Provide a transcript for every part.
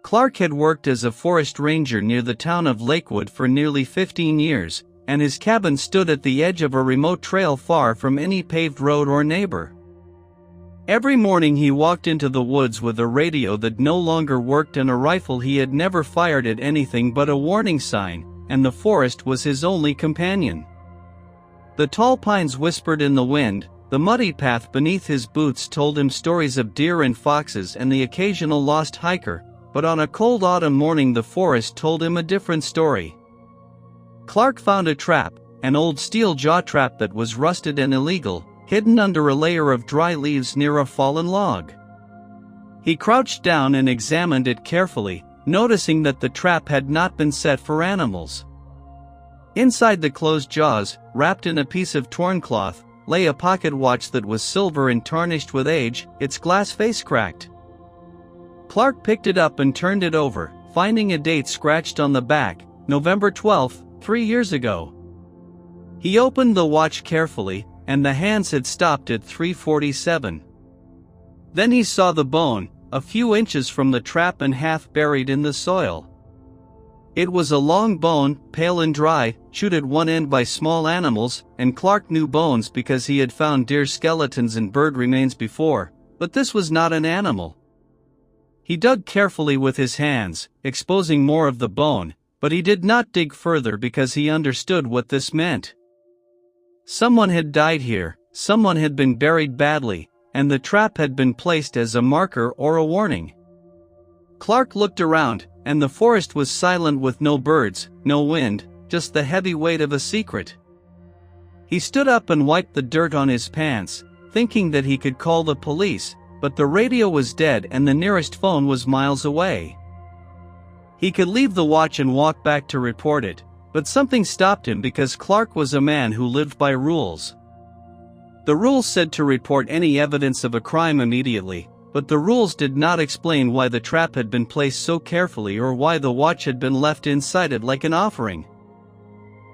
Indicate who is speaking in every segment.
Speaker 1: Clarke had worked as a forest ranger near the town of Lakewood for nearly 15 years, and his cabin stood at the edge of a remote trail far from any paved road or neighbor. Every morning he walked into the woods with a radio that no longer worked and a rifle he had never fired at anything but a warning sign, and the forest was his only companion. The tall pines whispered in the wind, the muddy path beneath his boots told him stories of deer and foxes and the occasional lost hiker, but on a cold autumn morning the forest told him a different story. Clarke found a trap, an old steel jaw trap that was rusted and illegal, hidden under a layer of dry leaves near a fallen log. He crouched down and examined it carefully, noticing that the trap had not been set for animals. Inside the closed jaws, wrapped in a piece of torn cloth, lay a pocket watch that was silver and tarnished with age, its glass face cracked. Clarke picked it up and turned it over, finding a date scratched on the back, November 12, 3 years ago. He opened the watch carefully, and the hands had stopped at 3:47. Then he saw the bone, a few inches from the trap and half buried in the soil. It was a long bone, pale and dry, chewed at one end by small animals, and Clarke knew bones because he had found deer skeletons and bird remains before, but this was not an animal. He dug carefully with his hands, exposing more of the bone, but he did not dig further because he understood what this meant. Someone had died here, someone had been buried badly, and the trap had been placed as a marker or a warning. Clarke looked around, and the forest was silent with no birds, no wind, just the heavy weight of a secret. He stood up and wiped the dirt on his pants, thinking that he could call the police, but the radio was dead and the nearest phone was miles away. He could leave the watch and walk back to report it, but something stopped him because Clarke was a man who lived by rules. The rules said to report any evidence of a crime immediately, but the rules did not explain why the trap had been placed so carefully or why the watch had been left inside it like an offering.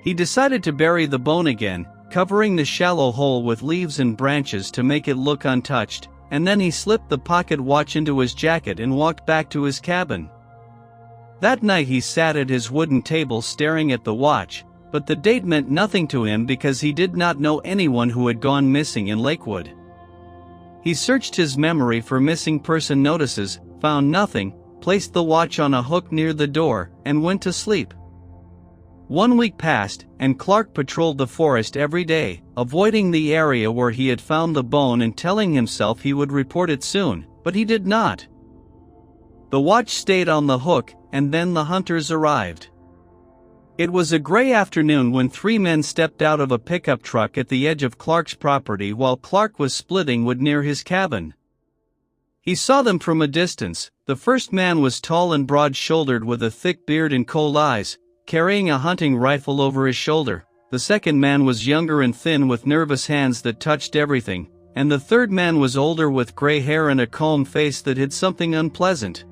Speaker 1: He decided to bury the bone again, covering the shallow hole with leaves and branches to make it look untouched, and then he slipped the pocket watch into his jacket and walked back to his cabin. That night he sat at his wooden table staring at the watch, but the date meant nothing to him because he did not know anyone who had gone missing in Lakewood. He searched his memory for missing person notices, found nothing, placed the watch on a hook near the door, and went to sleep. 1 week passed, and Clarke patrolled the forest every day, avoiding the area where he had found the bone and telling himself he would report it soon, but he did not. The watch stayed on the hook, and then the hunters arrived. It was a gray afternoon when 3 men stepped out of a pickup truck at the edge of Clarke's property while Clarke was splitting wood near his cabin. He saw them from a distance. The first man was tall and broad-shouldered with a thick beard and cold eyes, carrying a hunting rifle over his shoulder. The second man was younger and thin with nervous hands that touched everything, and the third man was older with gray hair and a calm face that hid something unpleasant.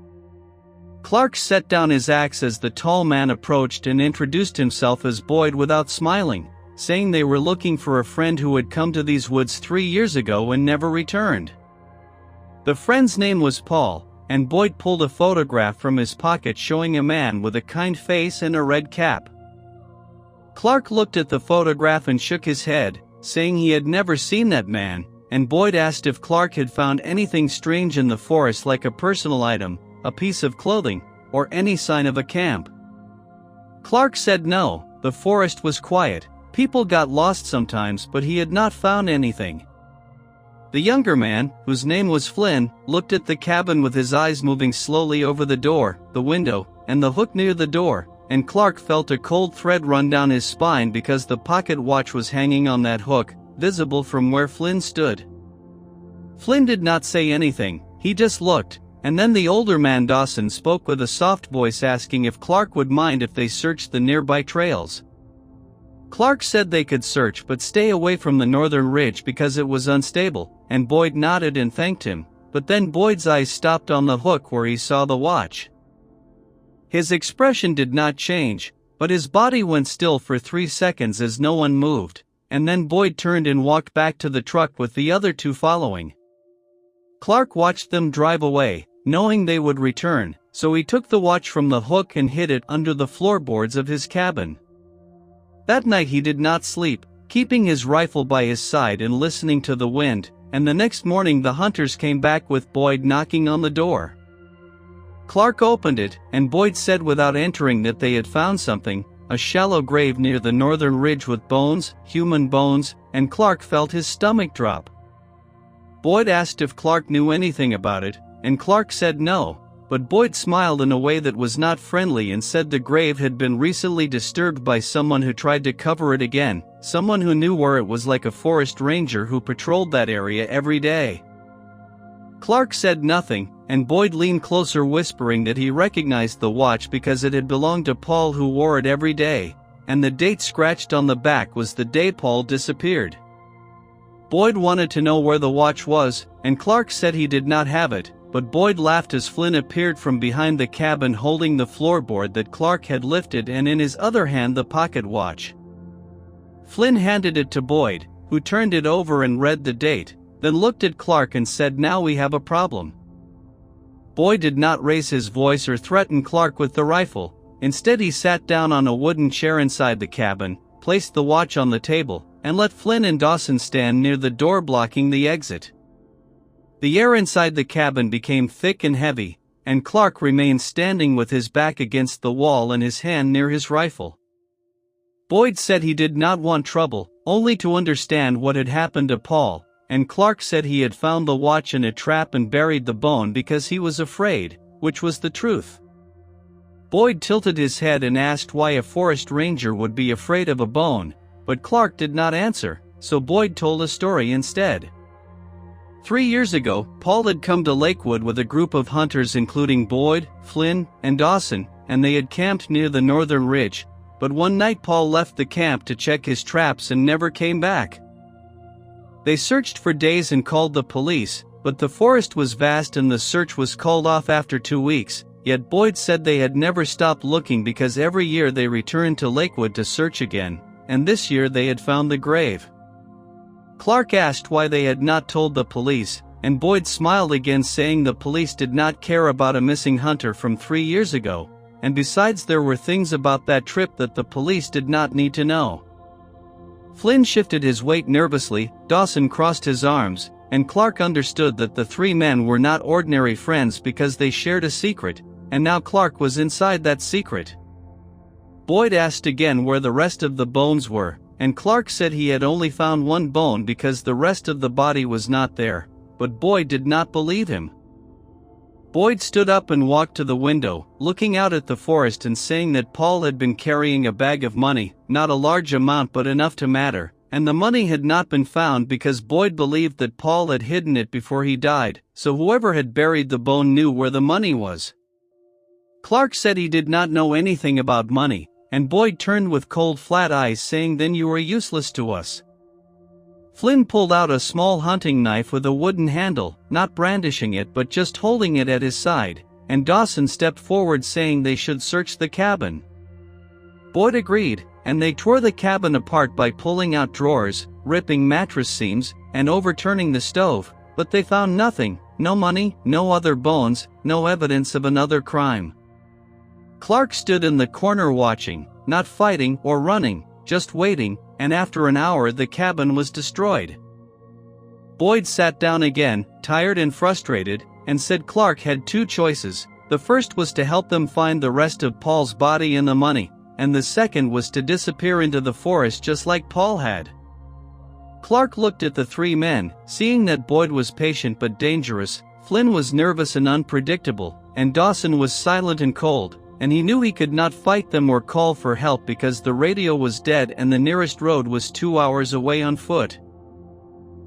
Speaker 1: Clarke set down his axe as the tall man approached and introduced himself as Boyd without smiling, saying they were looking for a friend who had come to these woods 3 years ago and never returned. The friend's name was Paul, and Boyd pulled a photograph from his pocket showing a man with a kind face and a red cap. Clarke looked at the photograph and shook his head, saying he had never seen that man, and Boyd asked if Clarke had found anything strange in the forest like a personal item, a piece of clothing, or any sign of a camp. Clarke said no, the forest was quiet, people got lost sometimes but he had not found anything. The younger man, whose name was Flynn, looked at the cabin with his eyes moving slowly over the door, the window, and the hook near the door, and Clarke felt a cold thread run down his spine because the pocket watch was hanging on that hook, visible from where Flynn stood. Flynn did not say anything, he just looked, and then the older man Dawson spoke with a soft voice asking if Clarke would mind if they searched the nearby trails. Clarke said they could search but stay away from the northern ridge because it was unstable, and Boyd nodded and thanked him, but then Boyd's eyes stopped on the hook where he saw the watch. His expression did not change, but his body went still for 3 seconds as no one moved, and then Boyd turned and walked back to the truck with the other 2 following. Clarke watched them drive away, knowing they would return, so he took the watch from the hook and hid it under the floorboards of his cabin. That night he did not sleep, keeping his rifle by his side and listening to the wind, and the next morning the hunters came back with Boyd knocking on the door. Clarke opened it, and Boyd said without entering that they had found something, a shallow grave near the northern ridge with bones, human bones, and Clarke felt his stomach drop. Boyd asked if Clarke knew anything about it, and Clarke said no, but Boyd smiled in a way that was not friendly and said the grave had been recently disturbed by someone who tried to cover it again, someone who knew where it was, like a forest ranger who patrolled that area every day. Clarke said nothing, and Boyd leaned closer, whispering that he recognized the watch because it had belonged to Paul, who wore it every day, and the date scratched on the back was the day Paul disappeared. Boyd wanted to know where the watch was, and Clarke said he did not have it, but Boyd laughed as Flynn appeared from behind the cabin holding the floorboard that Clarke had lifted and in his other hand the pocket watch. Flynn handed it to Boyd, who turned it over and read the date, then looked at Clarke and said, "Now we have a problem." Boyd did not raise his voice or threaten Clarke with the rifle. Instead he sat down on a wooden chair inside the cabin, placed the watch on the table, and let Flynn and Dawson stand near the door blocking the exit. The air inside the cabin became thick and heavy, and Clarke remained standing with his back against the wall and his hand near his rifle. Boyd said he did not want trouble, only to understand what had happened to Paul, and Clarke said he had found the watch in a trap and buried the bone because he was afraid, which was the truth. Boyd tilted his head and asked why a forest ranger would be afraid of a bone, but Clarke did not answer, so Boyd told a story instead. 3 years ago, Paul had come to Lakewood with a group of hunters including Boyd, Flynn, and Dawson, and they had camped near the northern ridge, but one night Paul left the camp to check his traps and never came back. They searched for days and called the police, but the forest was vast and the search was called off after 2 weeks, yet Boyd said they had never stopped looking because every year they returned to Lakewood to search again, and this year they had found the grave. Clarke asked why they had not told the police, and Boyd smiled again, saying the police did not care about a missing hunter from 3 years ago, and besides there were things about that trip that the police did not need to know. Flynn shifted his weight nervously, Dawson crossed his arms, and Clarke understood that the three men were not ordinary friends because they shared a secret, and now Clarke was inside that secret. Boyd asked again where the rest of the bones were, and Clarke said he had only found one bone because the rest of the body was not there, but Boyd did not believe him. Boyd stood up and walked to the window, looking out at the forest and saying that Paul had been carrying a bag of money, not a large amount but enough to matter, and the money had not been found because Boyd believed that Paul had hidden it before he died, so whoever had buried the bone knew where the money was. Clarke said he did not know anything about money, and Boyd turned with cold flat eyes, saying, "Then you are useless to us." Flynn pulled out a small hunting knife with a wooden handle, not brandishing it but just holding it at his side, and Dawson stepped forward saying they should search the cabin. Boyd agreed, and they tore the cabin apart by pulling out drawers, ripping mattress seams, and overturning the stove, but they found nothing, no money, no other bones, no evidence of another crime. Clarke stood in the corner watching, not fighting or running, just waiting, and after an hour the cabin was destroyed. Boyd sat down again, tired and frustrated, and said Clarke had two choices. The first was to help them find the rest of Paul's body and the money, and the second was to disappear into the forest just like Paul had. Clarke looked at the three men, seeing that Boyd was patient but dangerous, Flynn was nervous and unpredictable, and Dawson was silent and cold, and he knew he could not fight them or call for help because the radio was dead and the nearest road was 2 hours away on foot.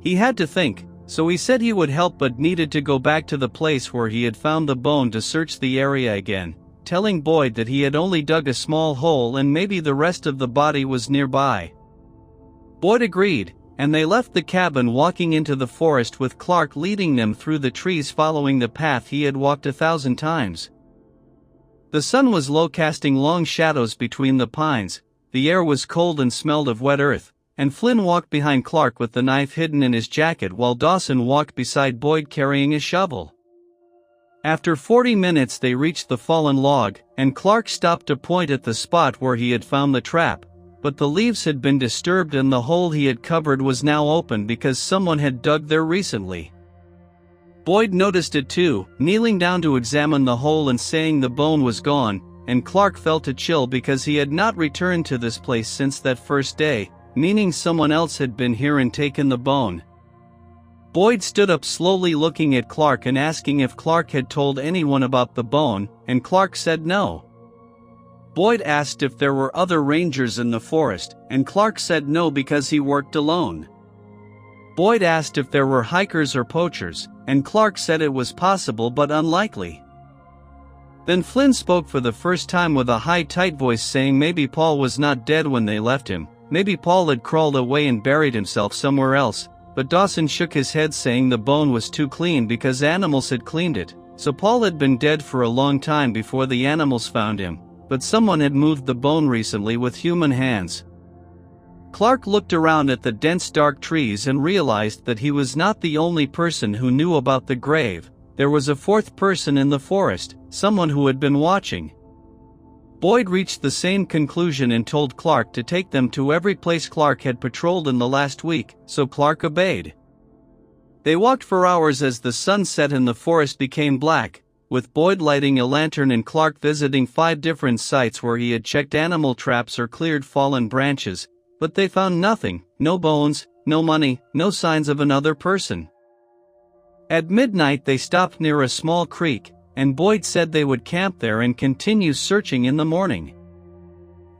Speaker 1: He had to think, so he said he would help but needed to go back to the place where he had found the bone to search the area again, telling Boyd that he had only dug a small hole and maybe the rest of the body was nearby. Boyd agreed, and they left the cabin walking into the forest with Clarke leading them through the trees following the path he had walked 1,000 times. The sun was low, casting long shadows between the pines, the air was cold and smelled of wet earth, and Flynn walked behind Clarke with the knife hidden in his jacket while Dawson walked beside Boyd carrying a shovel. After 40 minutes they reached the fallen log, and Clarke stopped to point at the spot where he had found the trap, but the leaves had been disturbed and the hole he had covered was now open because someone had dug there recently. Boyd noticed it too, kneeling down to examine the hole and saying the bone was gone, and Clarke felt a chill because he had not returned to this place since that first day, meaning someone else had been here and taken the bone. Boyd stood up slowly looking at Clarke and asking if Clarke had told anyone about the bone, and Clarke said no. Boyd asked if there were other rangers in the forest, and Clarke said no because he worked alone. Boyd asked if there were hikers or poachers, and Clarke said it was possible but unlikely. Then Flynn spoke for the first time with a high tight voice saying maybe Paul was not dead when they left him, maybe Paul had crawled away and buried himself somewhere else, but Dawson shook his head saying the bone was too clean because animals had cleaned it, so Paul had been dead for a long time before the animals found him, but someone had moved the bone recently with human hands. Clarke looked around at the dense dark trees and realized that he was not the only person who knew about the grave. There was a fourth person in the forest, someone who had been watching. Boyd reached the same conclusion and told Clarke to take them to every place Clarke had patrolled in the last week, so Clarke obeyed. They walked for hours as the sun set and the forest became black, with Boyd lighting a lantern and Clarke visiting 5 different sites where he had checked animal traps or cleared fallen branches, but they found nothing, no bones, no money, no signs of another person. At midnight they stopped near a small creek, and Boyd said they would camp there and continue searching in the morning.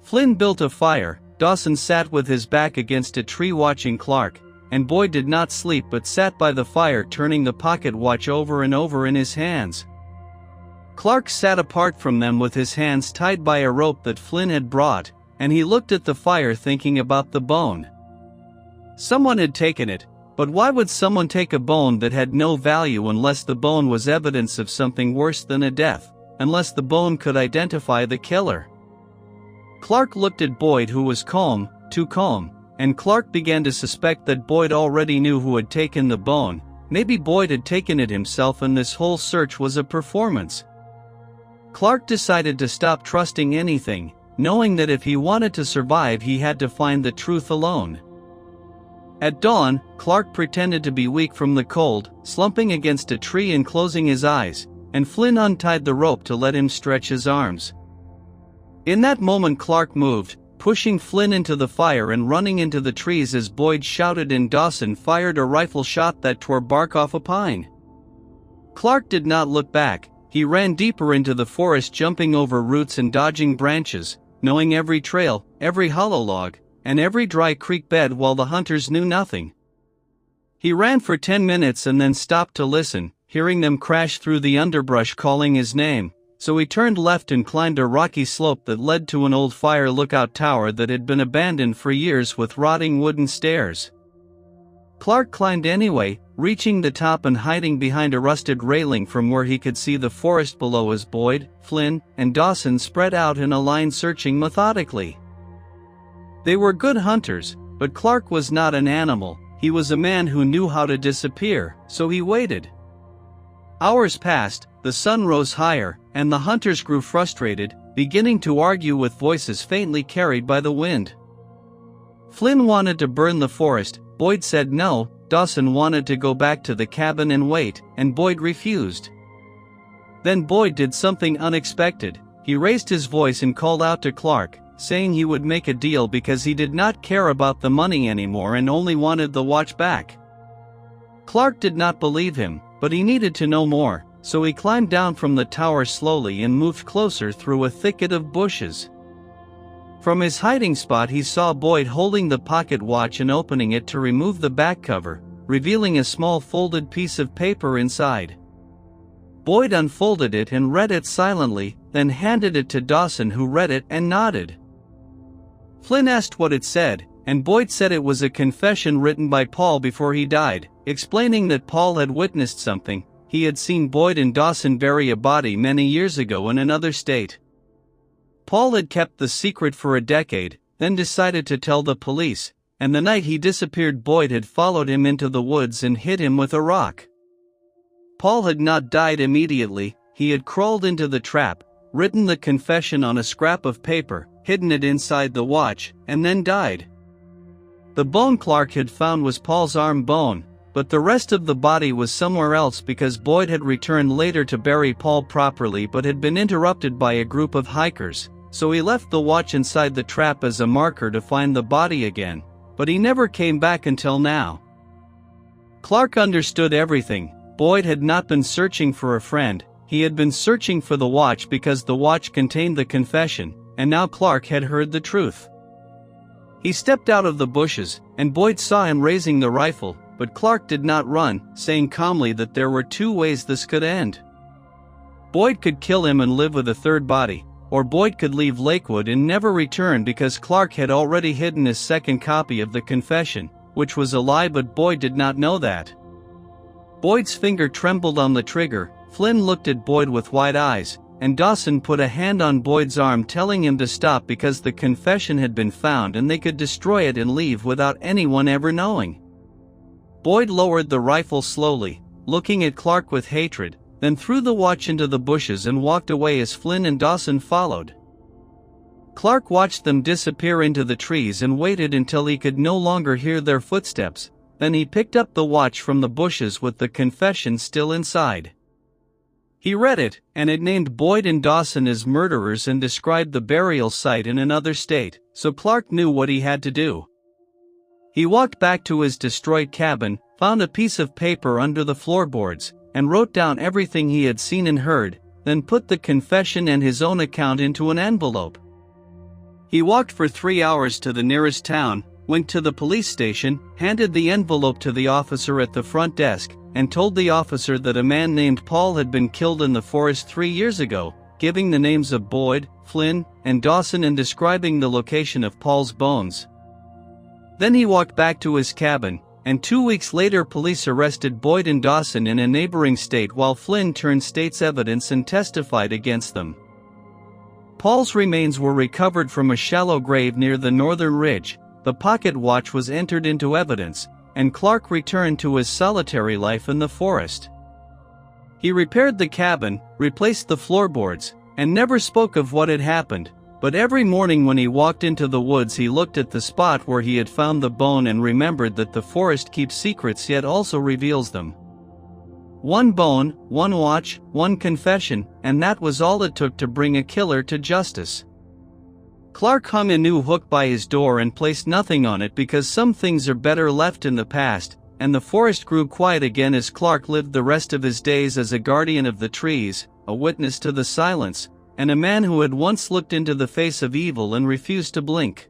Speaker 1: Flynn built a fire, Dawson sat with his back against a tree watching Clarke, and Boyd did not sleep but sat by the fire turning the pocket watch over and over in his hands. Clarke sat apart from them with his hands tied by a rope that Flynn had brought, and he looked at the fire thinking about the bone. Someone had taken it, but why would someone take a bone that had no value unless the bone was evidence of something worse than a death, unless the bone could identify the killer? Clarke looked at Boyd, who was calm, too calm, and Clarke began to suspect that Boyd already knew who had taken the bone. Maybe Boyd had taken it himself and this whole search was a performance. Clarke decided to stop trusting anything, knowing that if he wanted to survive he had to find the truth alone. At dawn, Clarke pretended to be weak from the cold, slumping against a tree and closing his eyes, and Flynn untied the rope to let him stretch his arms. In that moment Clarke moved, pushing Flynn into the fire and running into the trees as Boyd shouted and Dawson fired a rifle shot that tore bark off a pine. Clarke did not look back, he ran deeper into the forest, jumping over roots and dodging branches, knowing every trail, every hollow log, and every dry creek bed while the hunters knew nothing. He ran for 10 minutes and then stopped to listen, hearing them crash through the underbrush calling his name, so he turned left and climbed a rocky slope that led to an old fire lookout tower that had been abandoned for years with rotting wooden stairs. Clarke climbed anyway, reaching the top and hiding behind a rusted railing from where he could see the forest below as Boyd, Flynn, and Dawson spread out in a line searching methodically. They were good hunters, but Clarke was not an animal, he was a man who knew how to disappear, so he waited. Hours passed, the sun rose higher, and the hunters grew frustrated, beginning to argue with voices faintly carried by the wind. Flynn wanted to burn the forest, Boyd said no, Dawson wanted to go back to the cabin and wait, and Boyd refused. Then Boyd did something unexpected, he raised his voice and called out to Clarke, saying he would make a deal because he did not care about the money anymore and only wanted the watch back. Clarke did not believe him, but he needed to know more, so he climbed down from the tower slowly and moved closer through a thicket of bushes. From his hiding spot he saw Boyd holding the pocket watch and opening it to remove the back cover, revealing a small folded piece of paper inside. Boyd unfolded it and read it silently, then handed it to Dawson, who read it and nodded. Flynn asked what it said, and Boyd said it was a confession written by Paul before he died, explaining that Paul had witnessed something. He had seen Boyd and Dawson bury a body many years ago in another state. Paul had kept the secret for a decade, then decided to tell the police, and the night he disappeared Boyd had followed him into the woods and hit him with a rock. Paul had not died immediately. He had crawled into the trap, written the confession on a scrap of paper, hidden it inside the watch, and then died. The bone Clarke had found was Paul's arm bone, but the rest of the body was somewhere else because Boyd had returned later to bury Paul properly but had been interrupted by a group of hikers, so he left the watch inside the trap as a marker to find the body again, but he never came back until now. Clarke understood everything. Boyd had not been searching for a friend, he had been searching for the watch because the watch contained the confession, and now Clarke had heard the truth. He stepped out of the bushes, and Boyd saw him raising the rifle, but Clarke did not run, saying calmly that there were two ways this could end. Boyd could kill him and live with a third body, or Boyd could leave Lakewood and never return because Clarke had already hidden his second copy of the confession, which was a lie, but Boyd did not know that. Boyd's finger trembled on the trigger. Flynn looked at Boyd with wide eyes, and Dawson put a hand on Boyd's arm telling him to stop because the confession had been found and they could destroy it and leave without anyone ever knowing. Boyd lowered the rifle slowly, looking at Clarke with hatred, then threw the watch into the bushes and walked away as Flynn and Dawson followed. Clarke watched them disappear into the trees and waited until he could no longer hear their footsteps, then he picked up the watch from the bushes with the confession still inside. He read it, and it named Boyd and Dawson as murderers and described the burial site in another state, so Clarke knew what he had to do. He walked back to his destroyed cabin, found a piece of paper under the floorboards, and wrote down everything he had seen and heard, then put the confession and his own account into an envelope. He walked for 3 hours to the nearest town, went to the police station, handed the envelope to the officer at the front desk, and told the officer that a man named Paul had been killed in the forest 3 years ago, giving the names of Boyd, Flynn, and Dawson and describing the location of Paul's bones. Then he walked back to his cabin, and 2 weeks later police arrested Boyd and Dawson in a neighboring state while Flynn turned state's evidence and testified against them. Paul's remains were recovered from a shallow grave near the northern ridge, the pocket watch was entered into evidence, and Clarke returned to his solitary life in the forest. He repaired the cabin, replaced the floorboards, and never spoke of what had happened, but every morning when he walked into the woods he looked at the spot where he had found the bone and remembered that the forest keeps secrets yet also reveals them. One bone, one watch, one confession, and that was all it took to bring a killer to justice. Clarke hung a new hook by his door and placed nothing on it because some things are better left in the past, and the forest grew quiet again as Clarke lived the rest of his days as a guardian of the trees, a witness to the silence, and a man who had once looked into the face of evil and refused to blink.